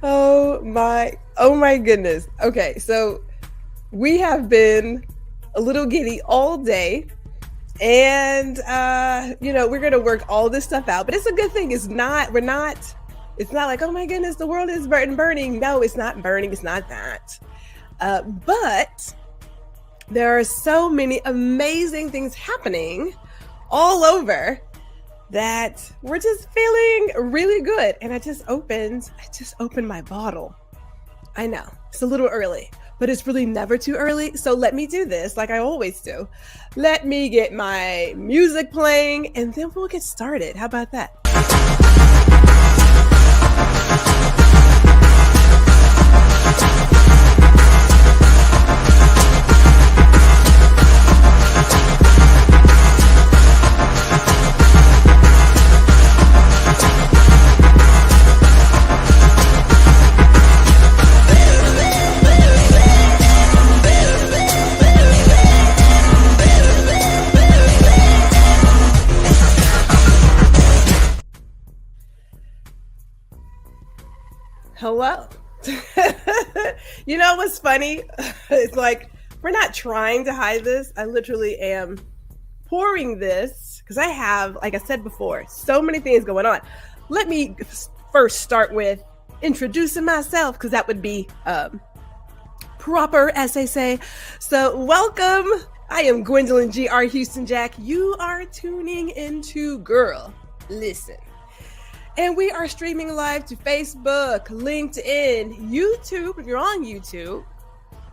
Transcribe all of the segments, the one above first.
Oh my goodness. Okay, so we have been a little giddy all day, and we're gonna work all this stuff out. But it's a good thing. It's not like, oh my goodness, the world is burning. No, it's not burning. It's not that. But there are so many amazing things happening all over that we're just feeling really good. And I just opened my bottle. I know it's a little early, but it's really never too early. So let me do this like I always do. Let me get my music playing and then we'll get started. How about that? Hello. You know what's funny? It's like, we're not trying to hide this. I literally am pouring this because I have, like I said before, so many things going on. Let me first start with introducing myself because that would be proper, as they say. So welcome. I am Gwendolyn G.R. Houston Jack. You are tuning into Girl Listen. And we are streaming live to Facebook, LinkedIn, YouTube. If you're on YouTube,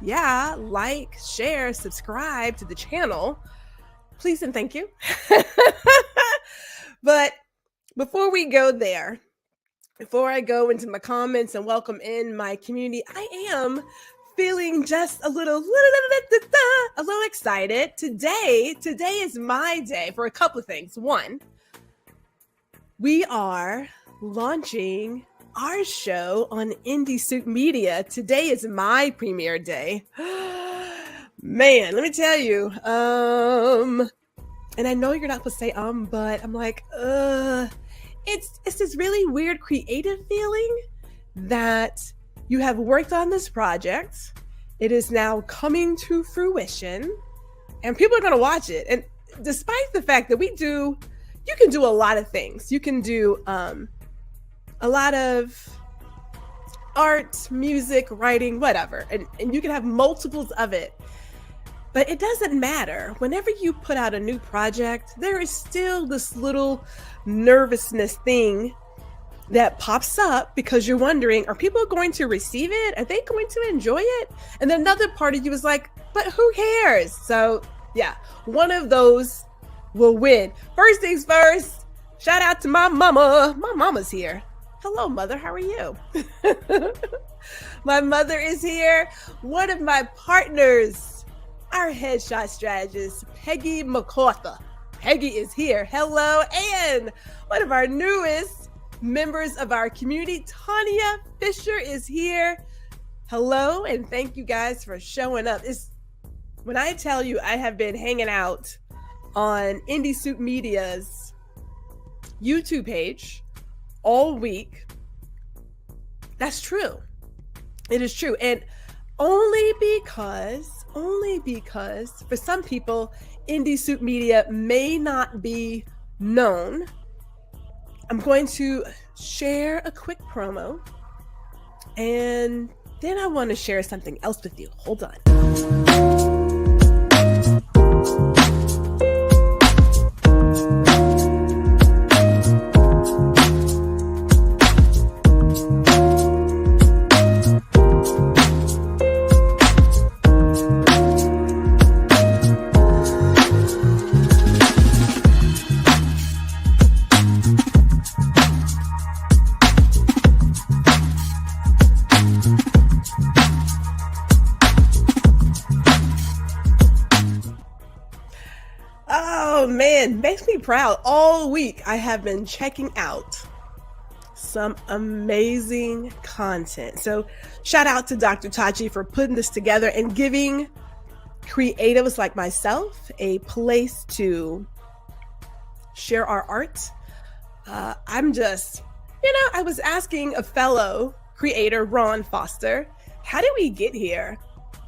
like, share, subscribe to the channel. Please and thank you. But before we go there, before I go into my comments and welcome in my community, I am feeling just a little excited. Today is my day for a couple of things. One, we are launching our show on Indie Soup Media. Today is my premiere day. Man, let me tell you. And I know you're not supposed to say but I'm like, it's this really weird creative feeling that you have worked on this project. It is now coming to fruition, and people are going to watch it. And despite the fact that you can do a lot of things. You can do a lot of art, music, writing, whatever. And you can have multiples of it. But it doesn't matter. Whenever you put out a new project, there is still this little nervousness thing that pops up because you're wondering, are people going to receive it? Are they going to enjoy it? And then another part of you is like, but who cares? So yeah, one of those will win. First things first, shout out to my mama. My mama's here. Hello, mother. How are you? My mother is here. One of my partners, our headshot strategist, Peggy McCarthy. Peggy is here. Hello. And one of our newest members of our community, Tanya Fisher, is here. Hello, and thank you guys for showing up. When I tell you I have been hanging out on Indie Soup Media's YouTube page all week. That's true. It is true. And only because for some people, Indie Soup Media may not be known. I'm going to share a quick promo, and then I want to share something else with you. Hold on. Man, makes me proud. All week I have been checking out some amazing content. So shout out to Dr. Tachi for putting this together and giving creatives like myself a place to share our art. I was asking a fellow creator Ron Foster. How did we get here?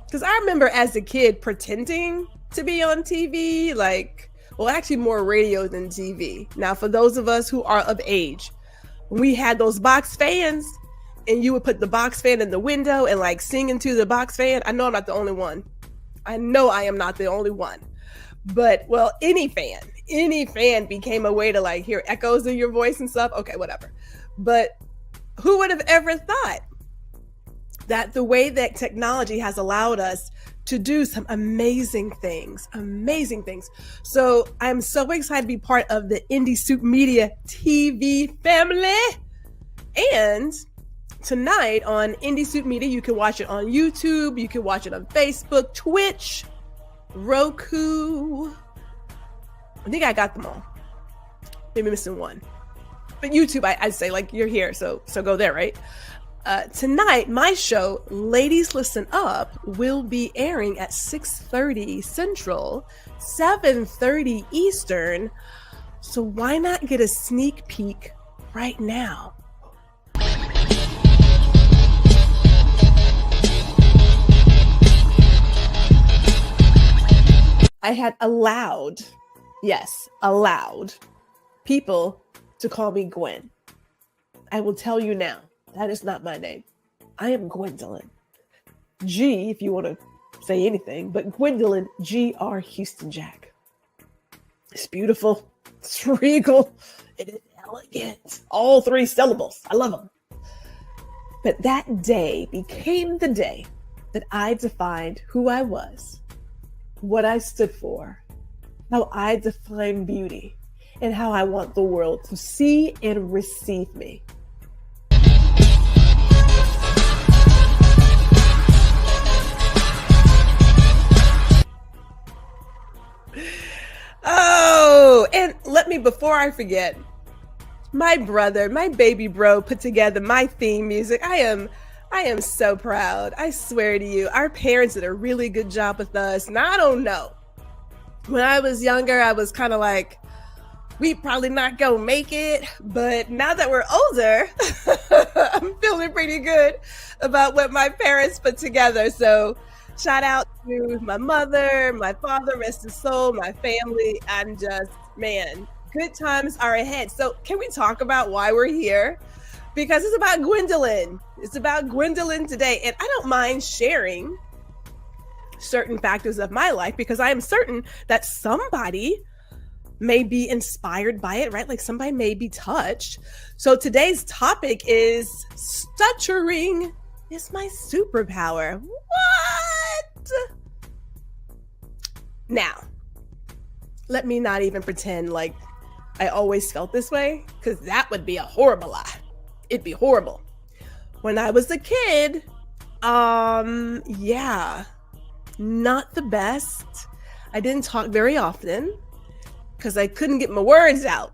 Because I remember as a kid pretending to be on TV, actually more radio than TV. Now, for those of us who are of age, we had those box fans and you would put the box fan in the window and sing into the box fan. I know I'm not the only one. I know I am not the only one. But any fan became a way to hear echoes of your voice and stuff. Okay, whatever. But who would have ever thought that the way that technology has allowed us to do some amazing things. So I'm so excited to be part of the Indie Soup Media TV family. And tonight on Indie Soup Media, you can watch it on YouTube, you can watch it on Facebook, Twitch, Roku. I think I got them all. Maybe missing one. But YouTube, I'd say you're here, so go there, right? Tonight, my show, Ladies Listen Up, will be airing at 6:30 Central, 7:30 Eastern. So why not get a sneak peek right now? I had allowed people to call me Gwen. I will tell you now, that is not my name. I am Gwendolyn. G, if you want to say anything, but Gwendolyn G.R. Houston Jack. It's beautiful. It's regal. It is elegant. All 3 syllables. I love them. But that day became the day that I defined who I was, what I stood for, how I define beauty, and how I want the world to see and receive me. Oh, and before I forget, my brother, my baby bro, put together my theme music. I am so proud. I swear to you, our parents did a really good job with us. Now, I don't know. When I was younger, I was kind of we probably not gonna make it. But now that we're older, I'm feeling pretty good about what my parents put together. So shout out to my mother, my father, rest his soul, my family. I'm just, man, good times are ahead. So can we talk about why we're here? Because it's about Gwendolyn. It's about Gwendolyn today. And I don't mind sharing certain factors of my life because I am certain that somebody may be inspired by it, right? Somebody may be touched. So today's topic is stuttering is my superpower. What? Now, let me not even pretend I always felt this way, because that would be a horrible lie. It'd be horrible. When I was a kid, not the best. I didn't talk very often because I couldn't get my words out,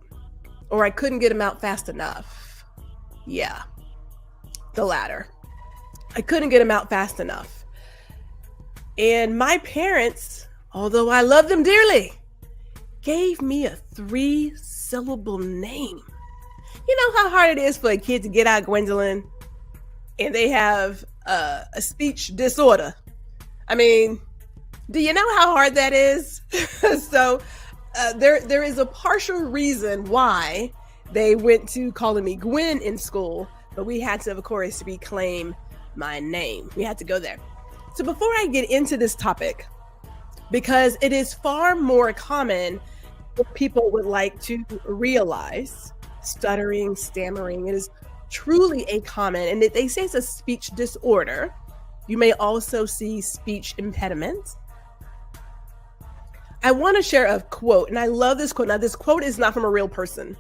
or I couldn't get them out fast enough. Yeah, the latter. I couldn't get them out fast enough. And my parents, although I love them dearly, gave me a 3-syllable name. You know how hard it is for a kid to get out Gwendolyn, and they have a speech disorder. I mean, do you know how hard that is? So there is a partial reason why they went to calling me Gwen in school, but we had to, of course, reclaim my name. We had to go there. So before I get into this topic, because it is far more common than people would like to realize, stuttering, stammering, it is truly a common, and they say it's a speech disorder. You may also see speech impediment. I want to share a quote, and I love this quote. Now, this quote is not from a real person.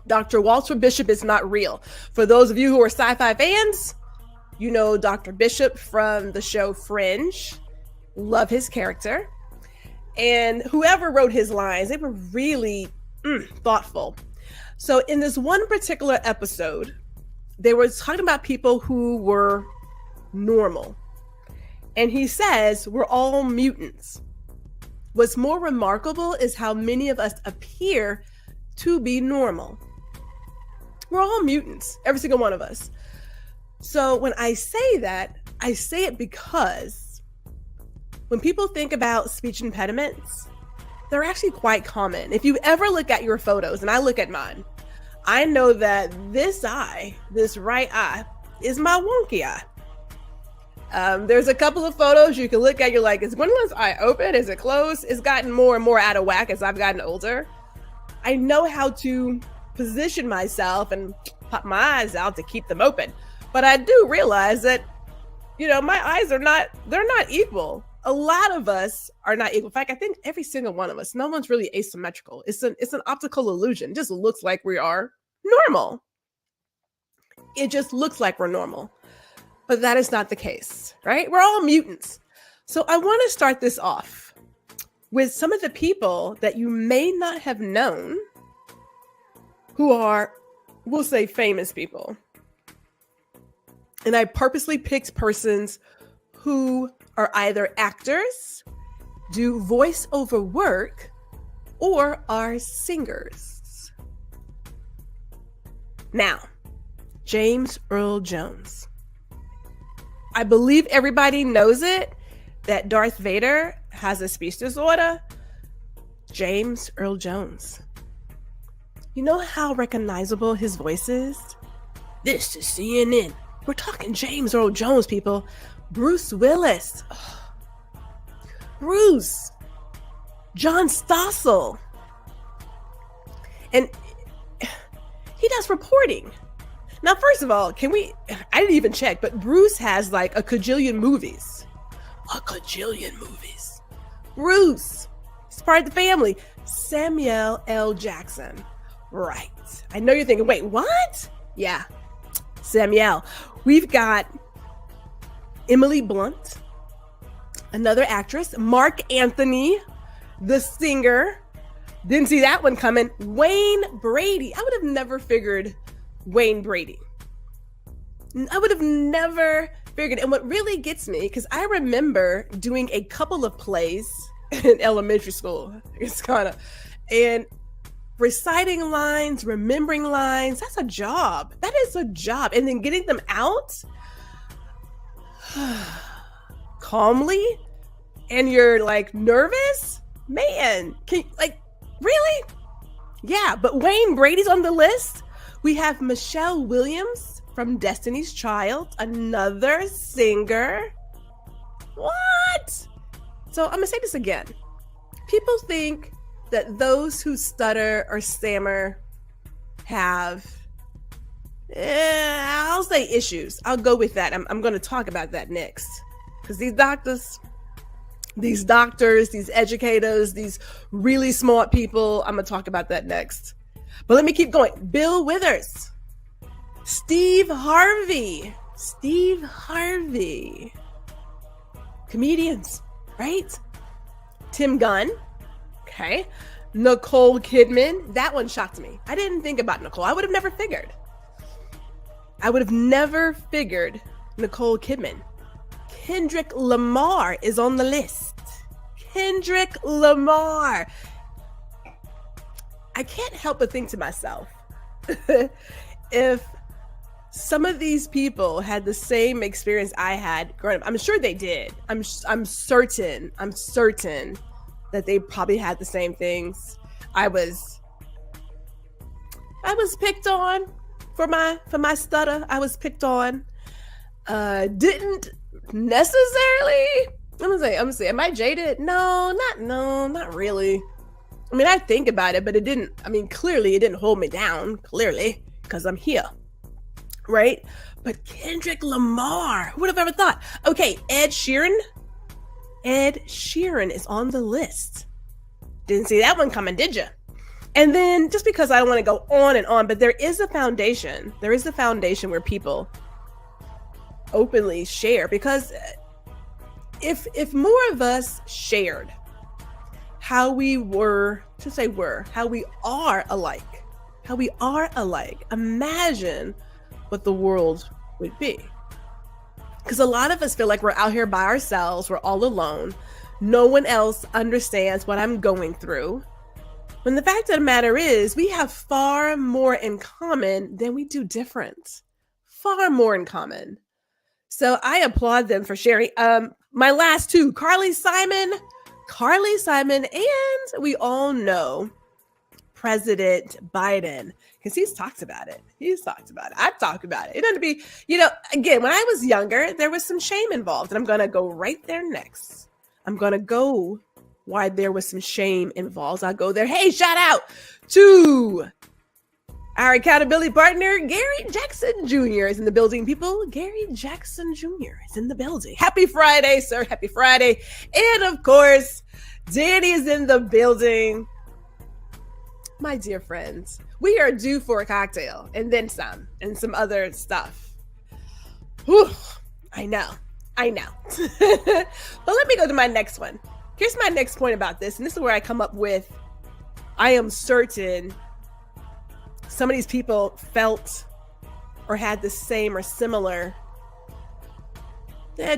Dr. Walter Bishop is not real. For those of you who are sci-fi fans, you know Dr. Bishop from the show Fringe. Love his character. And whoever wrote his lines, they were really thoughtful. So in this one particular episode, they were talking about people who were normal. And he says, we're all mutants. What's more remarkable is how many of us appear to be normal. We're all mutants, every single one of us. So when I say that, I say it because when people think about speech impediments, they're actually quite common. If you ever look at your photos, and I look at mine, I know that this eye, this right eye, is my wonky eye. There's a couple of photos you can look at, you're like, is Gwendolyn's eye open? Is it closed? It's gotten more and more out of whack as I've gotten older. I know how to position myself and pop my eyes out to keep them open. But I do realize that, my eyes they're not equal. A lot of us are not equal. In fact, I think every single one of us, no one's really asymmetrical. It's an optical illusion. It just looks like we are normal. It just looks like we're normal. But that is not the case, right? We're all mutants. So I want to start this off with some of the people that you may not have known who are, we'll say, famous people. And I purposely picked persons who are either actors, do voiceover work, or are singers. Now, James Earl Jones. I believe everybody knows it, that Darth Vader has a speech disorder. James Earl Jones. You know how recognizable his voice is? This is CNN. We're talking James Earl Jones, people. Bruce Willis. Oh. Bruce. John Stossel. And he does reporting. Now, first of all, I didn't even check, but Bruce has like a 𝐾𝐽 movies. A 𝐾𝐽 movies. Bruce. He's part of the family. Samuel L. Jackson. Right. I know you're thinking, wait, what? Yeah. Samuel. We've got Emily Blunt, another actress. Mark Anthony, the singer. Didn't see that one coming. Wayne Brady. I would have never figured Wayne Brady. I would have never figured. And what really gets me, because I remember doing a couple of plays in elementary school. And reciting lines, remembering lines, that's a job. That is a job. And then getting them out calmly, and you're like nervous, man. Really? Yeah, but Wayne Brady's on the list. We have Michelle Williams from Destiny's Child, another singer. What? So I'm gonna say this again. People think that those who stutter or stammer have, I'll say issues. I'll go with that. I'm going to talk about that next. Because these doctors, these educators, these really smart people, I'm going to talk about that next. But let me keep going. Bill Withers. Steve Harvey. Comedians, right? Tim Gunn. Okay. Nicole Kidman. That one shocked me. I didn't think about Nicole. I would have never figured. Nicole Kidman. Kendrick Lamar is on the list. Kendrick Lamar. I can't help but think to myself, if some of these people had the same experience I had growing up, I'm sure they did. I'm certain that they probably had the same things. I was picked on for my stutter. I was picked on. Didn't necessarily. I'm gonna say, am I jaded? No, not really. I mean, I think about it, but it didn't. I mean, clearly, it didn't hold me down. Clearly, because I'm here, right? But Kendrick Lamar, who would have ever thought? Okay, Ed Sheeran is on the list. Didn't see that one coming, did you? And then, just because I don't want to go on and on, but there is a foundation. There is a foundation where people openly share, because if more of us shared how we are alike, imagine what the world would be. Because a lot of us feel like we're out here by ourselves, we're all alone, no one else understands what I'm going through. When the fact of the matter is, we have far more in common than we do different. far more in common. So I applaud them for sharing. My last two, Carly Simon, and we all know President Biden, because he's talked about it. I've talked about it. It doesn't be, again, when I was younger, there was some shame involved, and I'm going to go right there next. I'm going to go why there was some shame involved. I'll go there. Hey, shout out to our accountability partner, Gary Jackson Jr. is in the building, people. Gary Jackson Jr. is in the building. Happy Friday, sir. Happy Friday. And of course, Danny is in the building. My dear friends, we are due for a cocktail and then some, and some other stuff. Whew, I know. But let me go to my next one. Here's my next point about this, and this is where I come up with, I am certain some of these people felt or had the same or similar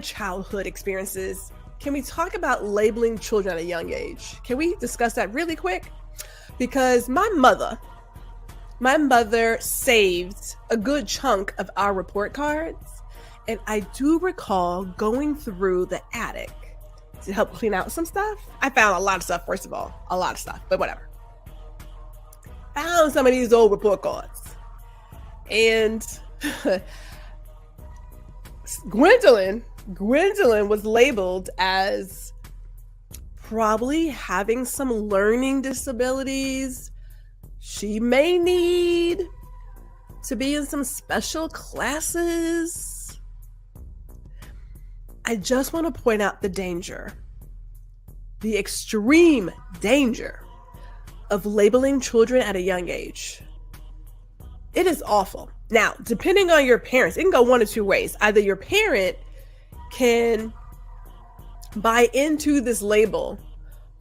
childhood experiences. Can we talk about labeling children at a young age? Can we discuss that really quick? Because my mother saved a good chunk of our report cards. And I do recall going through the attic to help clean out some stuff. I found a lot of stuff, first of all, but whatever. Found some of these old report cards. And Gwendolyn was labeled as probably having some learning disabilities. She may need to be in some special classes. I just want to point out the danger, the extreme danger of labeling children at a young age. It is awful. Now, depending on your parents, it can go one of two ways. Either your parent can buy into this label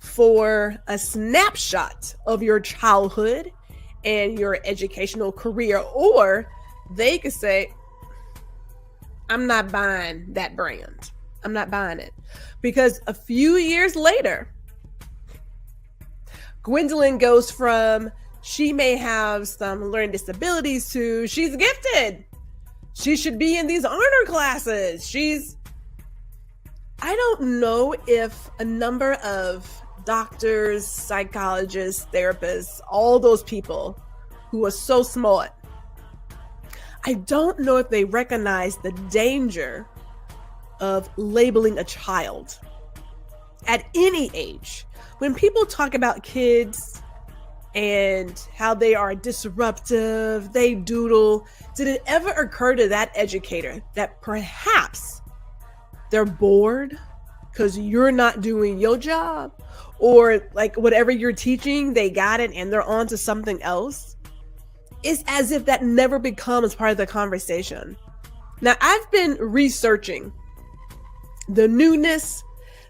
for a snapshot of your childhood and your educational career, or they could say, I'm not buying that brand. I'm not buying it. Because a few years later, Gwendolyn goes from she may have some learning disabilities to she's gifted. She should be in these honor classes. I don't know if a number of doctors, psychologists, therapists, all those people who are so smart, I don't know if they recognize the danger of labeling a child at any age. When people talk about kids and how they are disruptive, they doodle, did it ever occur to that educator that perhaps they're bored because you're not doing your job, or like whatever you're teaching, they got it and they're on to something else? It's as if that never becomes part of the conversation. Now, I've been researching the newness.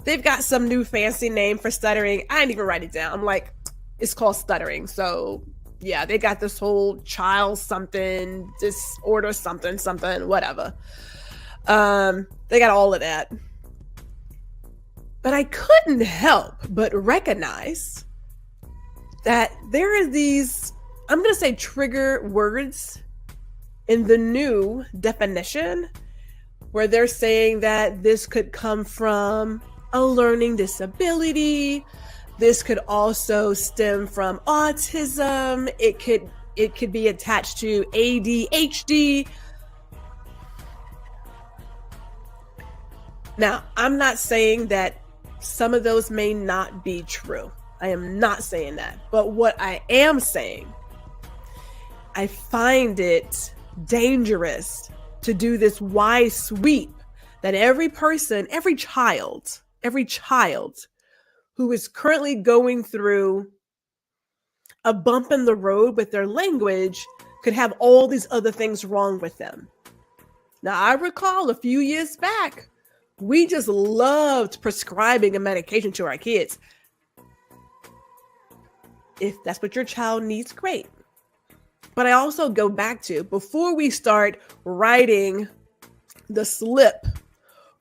They've got some new fancy name for stuttering. I didn't even write it down. I'm like, it's called stuttering. So yeah, they got this whole child something, disorder something, whatever. They got all of that. But I couldn't help but recognize that there are these, I'm going to say, trigger words in the new definition where they're saying that this could come from a learning disability. This could also stem from autism. It could be attached to ADHD. Now, I'm not saying that some of those may not be true. I am not saying that. But what I am saying, I find it dangerous to do this wide sweep that every person, every child who is currently going through a bump in the road with their language could have all these other things wrong with them. Now, I recall a few years back, we just loved prescribing a medication to our kids. If that's what your child needs, great. But I also go back to, before we start writing the slip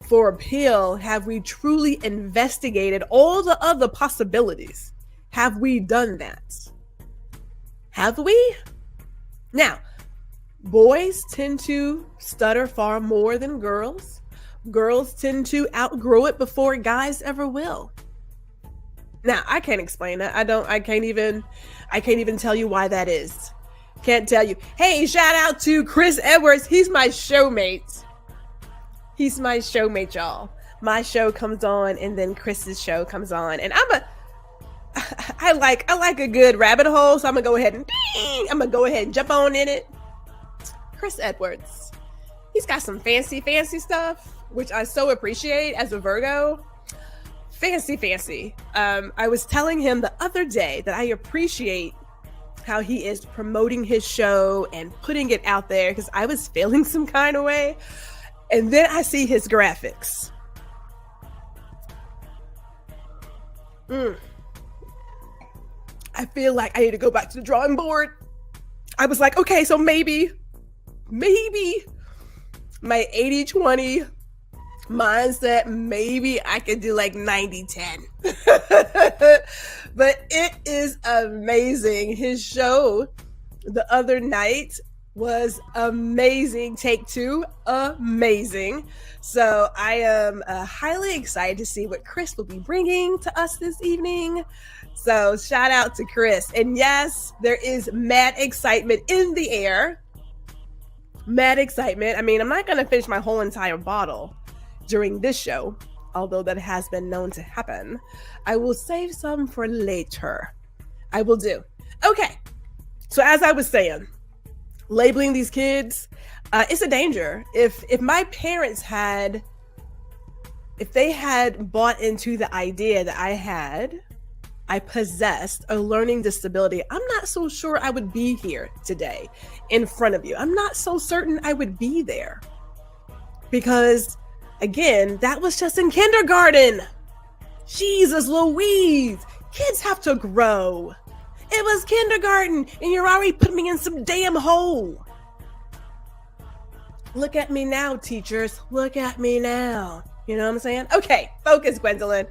for a pill, have we truly investigated all the other possibilities? Have we done that? Have we? Now, Boys tend to stutter far more than girls. Girls tend to outgrow it before guys ever will. Now, I can't explain it. I can't even tell you why that is. Can't tell you. Hey, shout out to Chris Edwards. He's my showmate. He's my showmate, y'all. My show comes on and then Chris's show comes on. And I like a good rabbit hole, so I'm gonna go ahead and jump on in it. Chris Edwards. He's got some fancy stuff, which I so appreciate as a Virgo. Fancy. I was telling him the other day that I appreciate how he is promoting his show and putting it out there, because I was feeling some kind of way. And then I see his graphics. I feel like I need to go back to the drawing board. I was like, okay, so maybe my 80-20 mindset, maybe I could do like 90-10. But it is amazing. His show the other night was amazing. Take two, amazing. So I am highly excited to see what Chris will be bringing to us this evening. So shout out to Chris. And yes, there is mad excitement in the air. Mad excitement. I mean, I'm not going to finish my whole entire bottle during this show, although that has been known to happen. I will save some for later. I will do. Okay. So as I was saying, labeling these kids, it's a danger. If my parents had bought into the idea that I possessed a learning disability, I'm not so sure I would be here today in front of you. I'm not so certain I would be there, because again, that was just in kindergarten. Jesus Louise, kids have to grow. It was kindergarten and you're already putting me in some damn hole. Look at me now, teachers. Look at me now. You know what I'm saying? Okay, focus, Gwendolyn.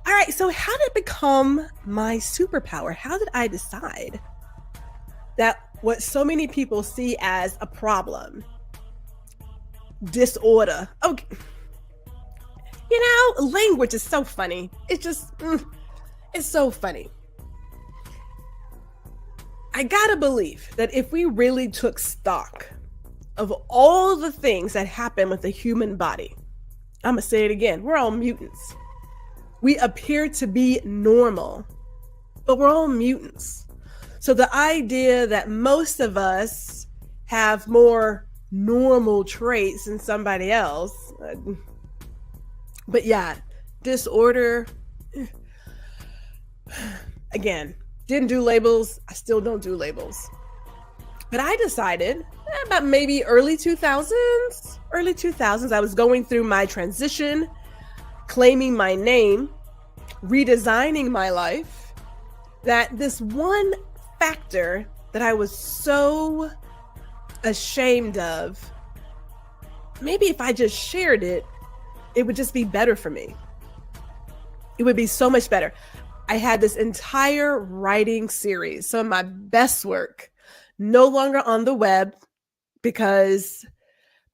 All right, so how did it become my superpower? How did I decide that what so many people see as a problem, disorder? Okay. You know, language is so funny. It's just, it's so funny. I gotta believe that if we really took stock of all the things that happen with the human body, I'm gonna say it again, we're all mutants. We appear to be normal, but we're all mutants. So the idea that most of us have more normal traits than somebody else, but yeah, disorder, again, didn't do labels. I still don't do labels. But I decided about maybe early 2000s, I was going through my transition, claiming my name, redesigning my life, that this one factor that I was so ashamed of, maybe if I just shared it, it would just be better for me. It would be so much better. I had this entire writing series, some of my best work, no longer on the web because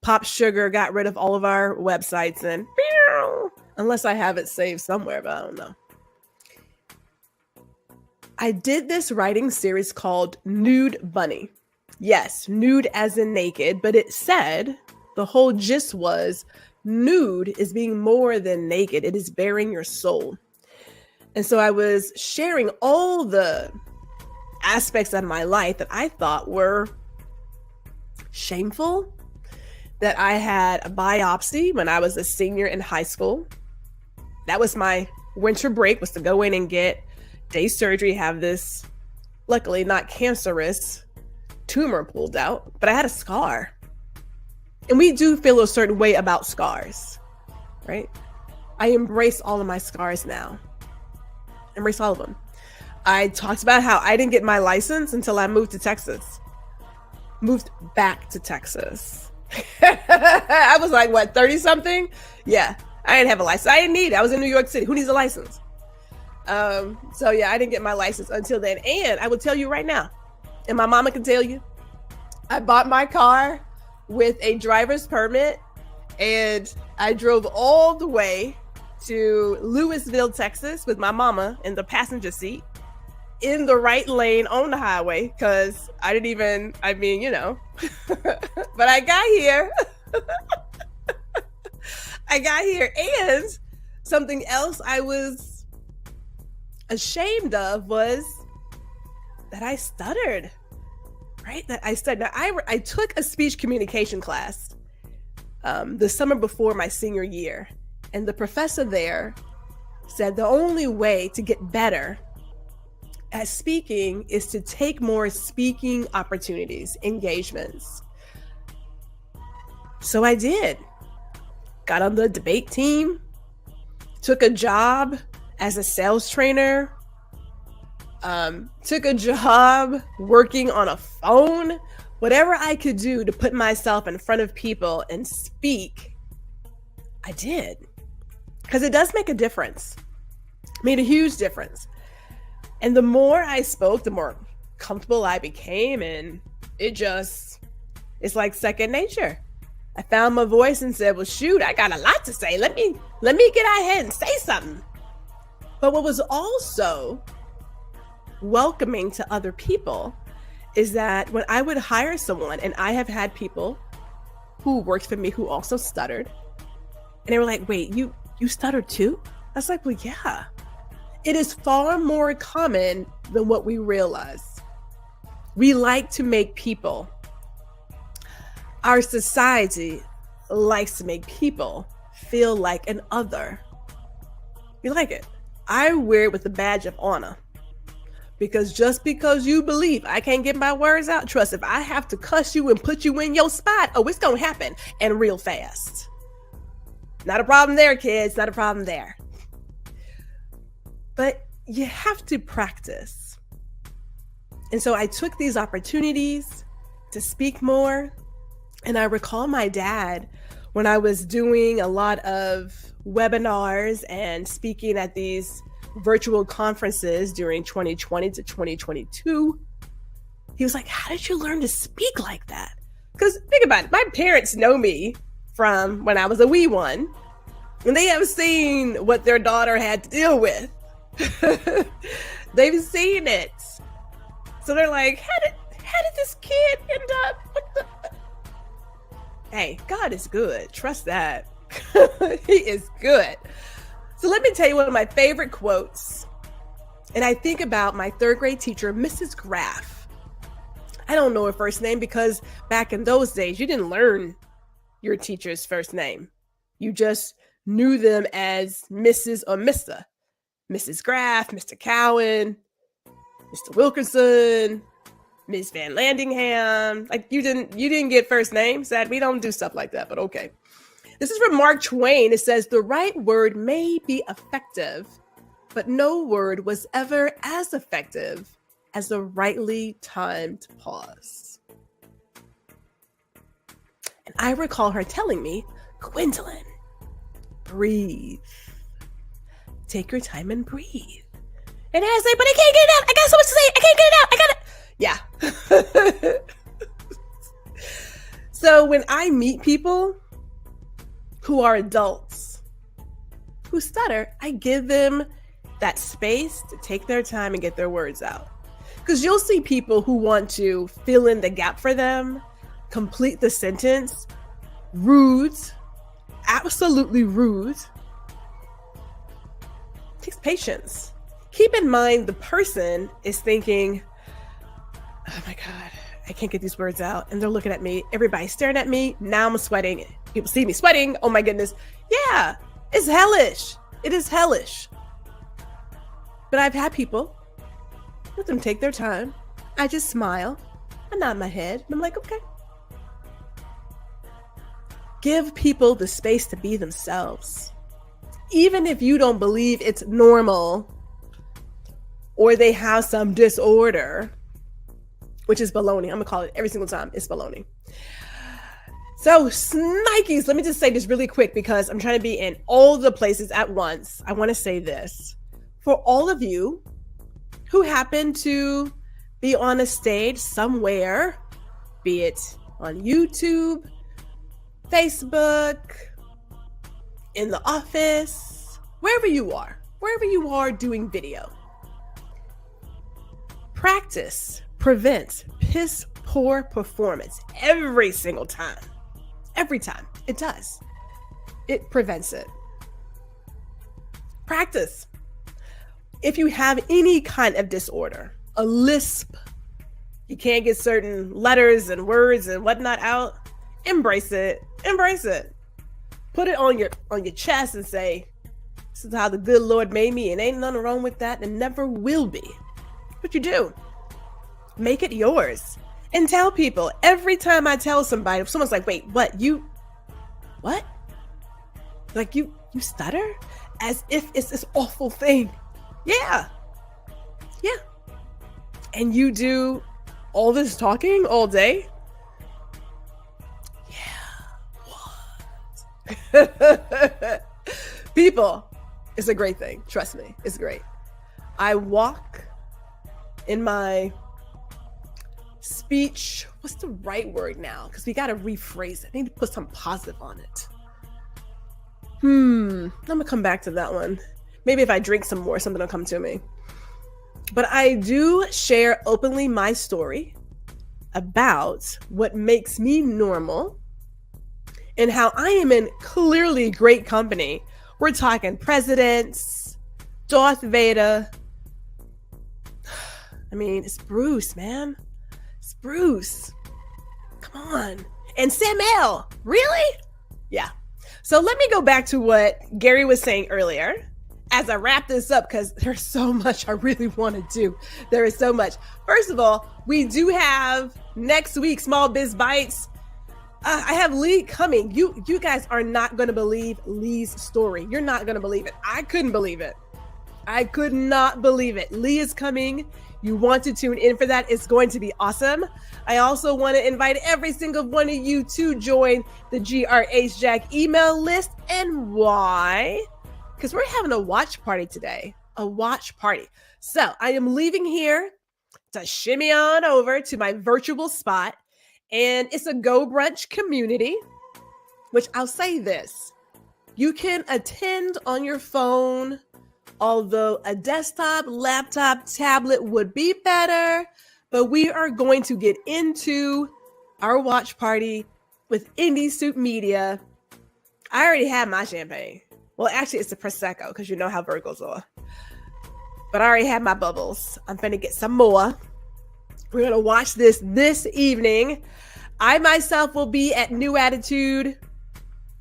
Pop Sugar got rid of all of our websites, and unless I have it saved somewhere, but I don't know. I did this writing series called Nude Bunny. Yes, nude as in naked, but it said, the whole gist was, nude is being more than naked. It is bearing your soul. And so I was sharing all the aspects of my life that I thought were shameful. That I had a biopsy when I was a senior in high school. That was my winter break, was to go in and get day surgery, have this, luckily not cancerous, tumor pulled out, but I had a scar. And we do feel a certain way about scars, right? I embrace all of my scars now. Embrace all of them. I talked about how I didn't get my license until I moved to Texas. Moved back to Texas. I was like, what, 30 something? Yeah, I didn't have a license. I didn't need it. I was in New York City. Who needs a license? So yeah, I didn't get my license until then. And I will tell you right now, and my mama can tell you, I bought my car with a driver's permit, and I drove all the way to Louisville, Texas with my mama in the passenger seat in the right lane on the highway, because I mean, you know, but I got here. I got here, and something else I was ashamed of was that I stuttered, right? That I stuttered. Now, I took a speech communication class the summer before my senior year, and the professor there said the only way to get better at speaking is to take more speaking opportunities, engagements. So I did. Got on the debate team, took a job as a sales trainer, took a job working on a phone, whatever I could do to put myself in front of people and speak, I did. Because it does make a difference. Made a huge difference. And the more I spoke, the more comfortable I became, and it's like second nature. I found my voice and said, well, shoot, I got a lot to say. Let me get out ahead and say something. But what was also welcoming to other people is that when I would hire someone, and I have had people who worked for me who also stuttered, and they were like, wait, you stuttered too? I was like, well, yeah. It is far more common than what we realize. We like to make people, our society likes to make people feel like an other. We like it. I wear it with a badge of honor. Because just because you believe I can't get my words out, trust, if I have to cuss you and put you in your spot, oh, it's going to happen, and real fast. Not a problem there, kids. Not a problem there. But you have to practice. And so I took these opportunities to speak more. And I recall my dad, when I was doing a lot of webinars and speaking at these virtual conferences during 2020 to 2022, he was like, how did you learn to speak like that? Because think about it, my parents know me from when I was a wee one, and they have seen what their daughter had to deal with. They've seen it. So they're like, how did this kid end up? What the? Hey, God is good. Trust that. He is good. So let me tell you one of my favorite quotes. And I think about my third grade teacher, Mrs. Graff. I don't know her first name because back in those days, you didn't learn your teacher's first name. You just knew them as Mrs. or Mr. Mrs. Graff, Mr. Cowan, Mr. Wilkerson, Ms. Van Landingham. Like you didn't get first names. That we don't do stuff like that, but okay. This is from Mark Twain. It says, the right word may be effective, but no word was ever as effective as the rightly timed pause. And I recall her telling me, Gwendolyn, breathe. Take your time and breathe. And I was like, but I can't get it out. I got so much to say. I can't get it out. I got it. Yeah. So when I meet people who are adults who stutter, I give them that space to take their time and get their words out. Because you'll see people who want to fill in the gap for them, complete the sentence, rude, absolutely rude. It takes patience. Keep in mind the person is thinking, oh my God, I can't get these words out. And they're looking at me. Everybody's staring at me. Now I'm sweating. People see me sweating. Oh my goodness. Yeah, it's hellish. It is hellish. But I've had people, let them take their time. I just smile. I nod my head. And I'm like, okay. Give people the space to be themselves. Even if you don't believe it's normal or they have some disorder, which is baloney. I'm gonna call it every single time. It's baloney. So Snikes, let me just say this really quick because I'm trying to be in all the places at once. I want to say this. For all of you who happen to be on a stage somewhere be it on YouTube, Facebook, in the office, wherever you are doing video. Practice prevents piss poor performance every single time. Every time. It does. It prevents it. Practice. If you have any kind of disorder, a lisp, you can't get certain letters and words and whatnot out, embrace it. Embrace it. Put it on your chest and say, this is how the good Lord made me, and ain't nothing wrong with that, and never will be. What you do, make it yours. And tell people, every time I tell somebody, if someone's like, wait, what? Like you stutter? As if it's this awful thing. Yeah. And you do all this talking all day? Yeah. What? People, it's a great thing. Trust me, it's great. I walk in my speech. What's the right word now? Because we got to rephrase it. I need to put some positive on it. I'm gonna come back to that one. Maybe if I drink some more, something will come to me. But I do share openly my story about what makes me normal and how I am in clearly great company. We're talking presidents, Darth Vader. I mean, it's Bruce, man. It's Bruce. Come on. And Samuel. Really? Yeah. So let me go back to what Gary was saying earlier as I wrap this up, because there's so much I really want to do. There is so much. First of all, we do have next week Small Biz Bites. I have Lee coming. You guys are not going to believe Lee's story. You're not going to believe it. I couldn't believe it. I could not believe it. Lee is coming. You want to tune in for that. It's going to be awesome. I also want to invite every single one of you to join the 𝐃𝐨𝐧'𝐭 email list. And why? Because we're having a watch party today. A watch party. So I am leaving here to shimmy on over to my virtual spot. And it's a Go Brunch community, which I'll say this. You can attend on your phone, although a desktop, laptop, tablet would be better, but we are going to get into our watch party with Indie Soup Media. I already had my champagne. Well, actually, it's a Prosecco because you know how Virgos are. But I already had my bubbles. I'm finna get some more. We're going to watch this evening. I myself will be at New Attitude.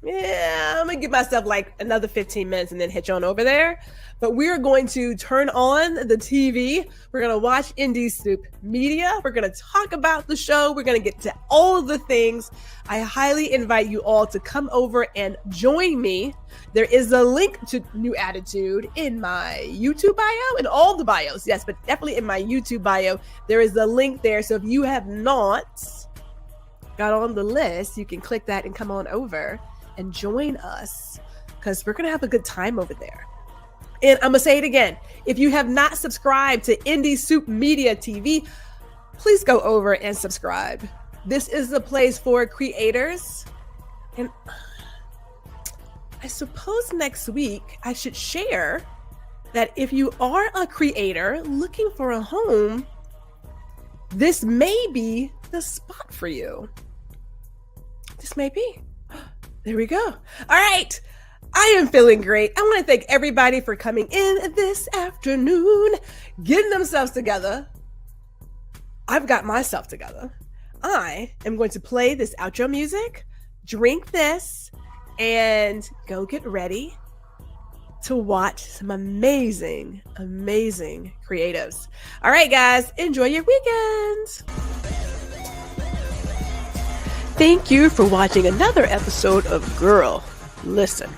Yeah, I'm going to give myself like another 15 minutes and then hitch on over there. But we're going to turn on the TV. We're going to watch Indie Soup Media. We're going to talk about the show. We're going to get to all of the things. I highly invite you all to come over and join me. There is a link to New Attitude in my YouTube bio, in all the bios. Yes, but definitely in my YouTube bio. There is a link there. So if you have not got on the list, you can click that and come on over and join us, because we're going to have a good time over there. And I'm going to say it again. If you have not subscribed to Indie Soup Media TV, please go over and subscribe. This is the place for creators. And I suppose next week I should share that if you are a creator looking for a home, this may be the spot for you. This may be. There we go. All right. I am feeling great. I want to thank everybody for coming in this afternoon, getting themselves together. I've got myself together. I am going to play this outro music, drink this, and go get ready to watch some amazing, amazing creatives. All right, guys, enjoy your weekend. Thank you for watching another episode of Guuuuurl. Listen.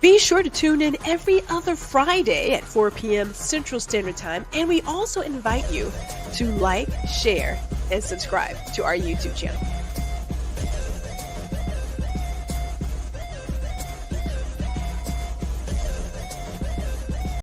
Be sure to tune in every other Friday at 4 p.m. Central Standard Time, and we also invite you to like, share, and subscribe to our YouTube channel.